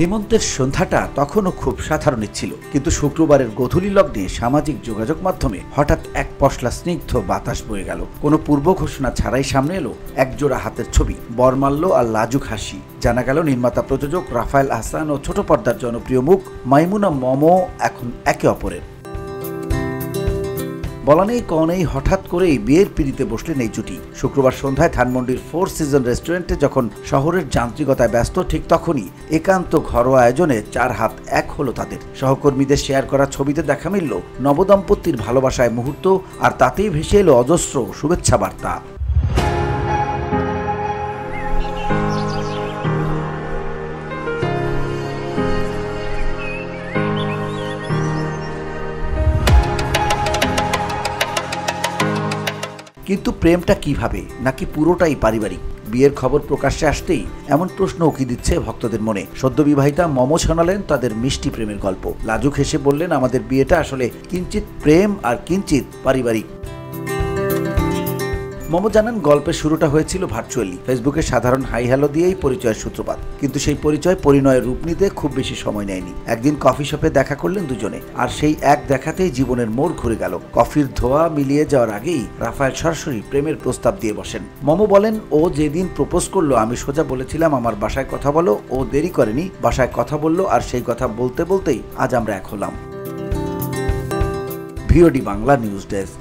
হেমন্তের সন্ধ্যাটা তখনও খুব সাধারণই ছিল, কিন্তু শুক্রবারের গোধূলি লগ্নে সামাজিক যোগাযোগ মাধ্যমে হঠাৎ এক পশলা স্নিগ্ধ বাতাস বয়ে গেল। কোনো পূর্ব ঘোষণা ছাড়াই সামনে এলো একজোড়া হাতের ছবি, বরমাল্য আর লাজুক হাসি। জানা গেল নির্মাতা প্রযোজক রাফায়েল আহসান ও ছোট পর্দার জনপ্রিয় মুখ মাইমুনা মমো এখন একে অপরের। বলা নেই কনেই হঠাৎ করেই বিয়ের পিড়িতে বসলেন এই জুটি। শুক্রবার সন্ধ্যায় ধানমন্ডির 4 সিজন রেস্টুরেন্টে যখন শহরের যান্ত্রিকতায় ব্যস্ত, ঠিক তখনই একান্ত ঘরোয়া আয়োজনে 4 হাত এক হলো তাদের। সহকর্মীদের শেয়ার করা ছবিতে দেখা মিলল নবদম্পতির ভালোবাসায় মুহূর্ত, আর তাতেই ভেসে এলো অজস্র শুভেচ্ছা বার্তা। কিন্তু প্রেমটা কিভাবে, নাকি পুরোটাই পারিবারিক? বিয়ের খবর প্রকাশ্যে আসতেই এমন প্রশ্ন উকি দিচ্ছে ভক্তদের মনে। সদ্য বিবাহিতা মমো শোনালেন তাদের মিষ্টি প্রেমের গল্প। লাজুক হেসে বললেন, আমাদের বিয়েটা আসলে কিঞ্চিত প্রেম আর কিঞ্চিত পারিবারিক। মমো জানান, গল্পের শুরুটা হয়েছিল ভার্চুয়ালি, ফেসবুকে সাধারণ হাই হ্যালো দিয়েই পরিচয়ের সূত্রপাত। কিন্তু সেই পরিচয় পরিণয়ের রূপ নিতে খুব বেশি সময় নেয়নি। একদিন কফি শপে দেখা করলেন দুজনে, আর সেই এক দেখাতেই জীবনের মোড় ঘুরে গেল। কফির ধোয়া মিলিয়ে যাওয়ার আগেই রাফায়েল সরাসরি প্রেমের প্রস্তাব দিয়ে বসেন। মমো বলেন, ও যেদিন প্রপোজ করলো আমি সোজা বলেছিলাম আমার বাসায় কথা বলো। ও দেরি করেনি, বাসায় কথা বললো, আর সেই কথা বলতে বলতেই আজ আমরা এক হলাম। VOD Bangla news desk.